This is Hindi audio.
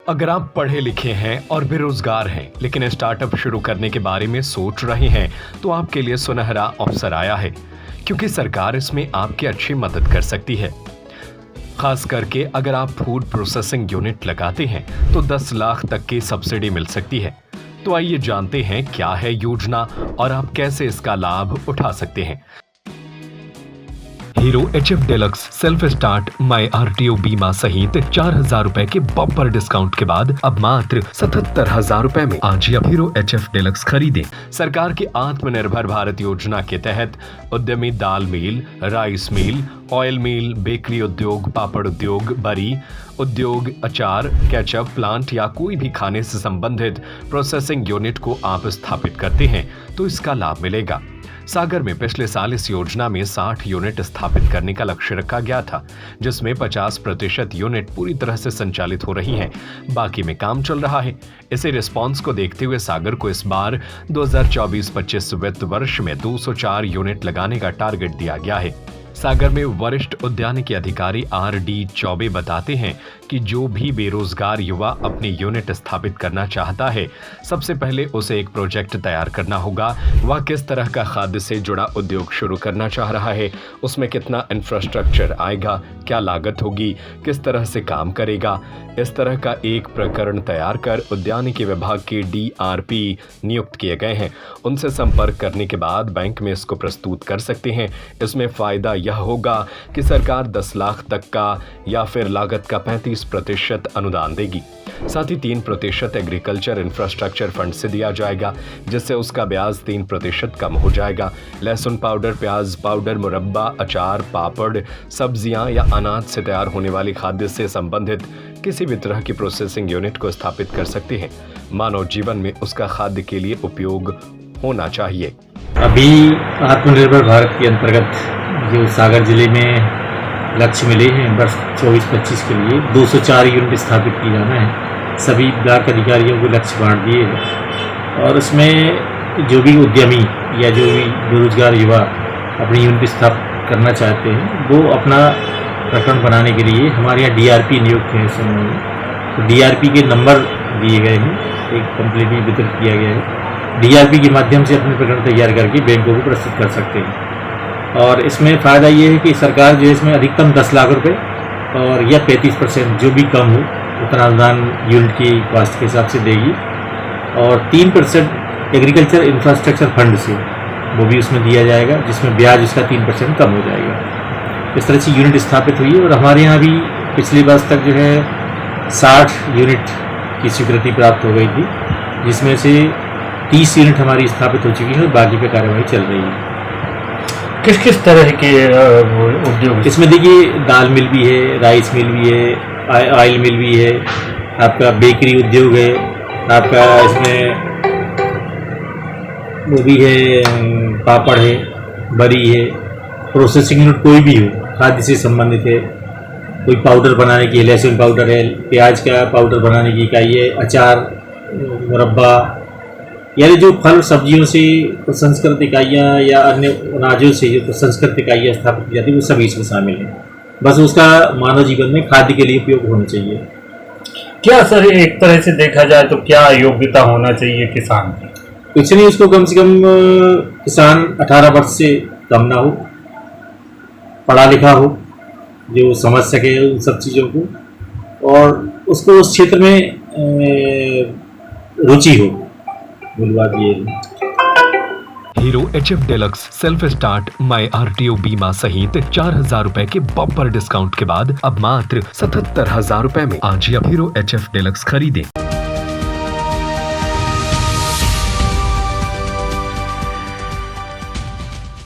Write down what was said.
अगर आप पढ़े लिखे हैं और बेरोजगार हैं लेकिन स्टार्टअप शुरू करने के बारे में सोच रहे हैं तो आपके लिए सुनहरा अवसर आया है, क्योंकि सरकार इसमें आपकी अच्छी मदद कर सकती है। खास करके अगर आप फूड प्रोसेसिंग यूनिट लगाते हैं तो 10 लाख तक की सब्सिडी मिल सकती है। तो आइए जानते हैं क्या है योजना और आप कैसे इसका लाभ उठा सकते हैं। Hero HF deluxe self start my RTO बीमा सहित 4,000 रुपए के बम्पर डिस्काउंट के बाद अब मात्र 77,000 रुपए में आज ही हीरो HF डेलक्स खरीदें। सरकार की आत्मनिर्भर भारत योजना के तहत उद्यमी दाल मिल, राइस मिल, ऑयल मिल, बेकरी उद्योग, पापड़ उद्योग, बरी उद्योग, अचार, केचप प्लांट या कोई भी खाने से संबंधित प्रोसेसिंग यूनिट को आप स्थापित करते हैं तो इसका लाभ मिलेगा। सागर में पिछले साल इस योजना में 60 यूनिट स्थापित करने का लक्ष्य रखा गया था, जिसमें 50% यूनिट पूरी तरह से संचालित हो रही हैं, बाकी में काम चल रहा है। इसी रिस्पांस को देखते हुए सागर को इस बार 2024-25 वित्त वर्ष में 204 यूनिट लगाने का टारगेट दिया गया है। सागर में वरिष्ठ उद्यानिकी अधिकारी RD चौबे बताते हैं कि जो भी बेरोजगार युवा अपनी यूनिट स्थापित करना चाहता है, सबसे पहले उसे एक प्रोजेक्ट तैयार करना होगा। वह किस तरह का खाद्य से जुड़ा उद्योग शुरू करना चाह रहा है, उसमें कितना इंफ्रास्ट्रक्चर आएगा, क्या लागत होगी, किस तरह से काम करेगा। इस तरह का एक प्रकरण तैयार कर उद्यानिकी विभाग के DRP नियुक्त किए गए हैं। उनसे संपर्क करने के बाद बैंक में इसको प्रस्तुत कर सकते हैं। इसमें फायदा यह होगा कि सरकार 10 लाख तक का या फिर लागत का 35% अनुदान देगी। साथ ही 3% एग्रीकल्चर इंफ्रास्ट्रक्चर फंड से दिया जाएगा, जिससे उसका ब्याज 3% कम हो जाएगा। लहसुन पाउडर, प्याज पाउडर, मुरब्बा, अचार, पापड़, सब्जियां या अनाज से तैयार होने वाली खाद्य से संबंधित किसी भी तरह की प्रोसेसिंग यूनिट को स्थापित कर सकते हैं। मानव जीवन में उसका खाद्य के लिए उपयोग होना चाहिए। अभी आत्मनिर्भर भारत के अंतर्गत जो सागर जिले में लक्ष्य मिले हैं वर्ष 24-25 के लिए 204 यूनिट स्थापित किए जाना है। सभी ब्लॉक अधिकारियों को लक्ष्य बांट दिए हैं और उसमें जो भी उद्यमी या जो भी बेरोजगार युवा अपनी यूनिट स्थापित करना चाहते हैं वो अपना प्रकरण बनाने के लिए हमारे यहाँ DRP नियुक्त है। इस समय तो DRP के नंबर दिए गए हैं, एक कंप्लीट वितरित किया गया है। DRP के माध्यम से अपने प्रकरण तैयार करके बैंकों को प्रस्तुत कर सकते हैं। और इसमें फ़ायदा ये है कि सरकार जो है इसमें अधिकतम 10 लाख रुपए और या 35% जो भी कम हो उतना अनुदान यूनिट की कॉस्ट के हिसाब से देगी। और 3% एग्रीकल्चर इंफ्रास्ट्रक्चर फंड से वो भी उसमें दिया जाएगा, जिसमें ब्याज उसका 3% कम हो जाएगा। इस तरह से यूनिट स्थापित हुई है और हमारे यहाँ भी पिछले वर्ष तक जो है 60 यूनिट की स्वीकृति प्राप्त हो गई थी, जिसमें से 30 यूनिट हमारी स्थापित हो चुकी है और बाकी पे कार्यवाही चल रही है। किस किस तरह के उद्योग? इसमें देखिए दाल मिल भी है, राइस मिल भी है, ऑयल मिल भी है, आपका बेकरी उद्योग है, आपका इसमें वो भी है, पापड़ है, बरी है, प्रोसेसिंग यूनिट कोई भी हो खाद्य से संबंधित है, कोई पाउडर बनाने की, लहसुन पाउडर है, प्याज का पाउडर बनाने की इकाई है, अचार, मुरब्बा, यानी जो फल सब्जियों से प्रसंस्कृत इकाइयाँ या अन्य अनाजों से जो प्रसंस्कृत इकाइयाँ स्थापित की जाती है वो सभी इसमें शामिल हैं। बस उसका मानव जीवन में खाद्य के लिए उपयोग होना चाहिए। क्या सर, एक तरह से देखा जाए तो क्या योग्यता होना चाहिए किसान की? कुछ नहीं, उसको कम से कम किसान 18 वर्ष से कम ना हो, पढ़ा लिखा हो, जो समझ सके उन सब चीज़ों को और उसको उस क्षेत्र में रुचि हो। मूल बात ये है। Hero HF deluxe self start my RTO बीमा सहित 4,000 रुपए के बम्पर डिस्काउंट के बाद अब मात्र 77,000 रुपए में आज ही हीरो HF डेलक्स खरीदें।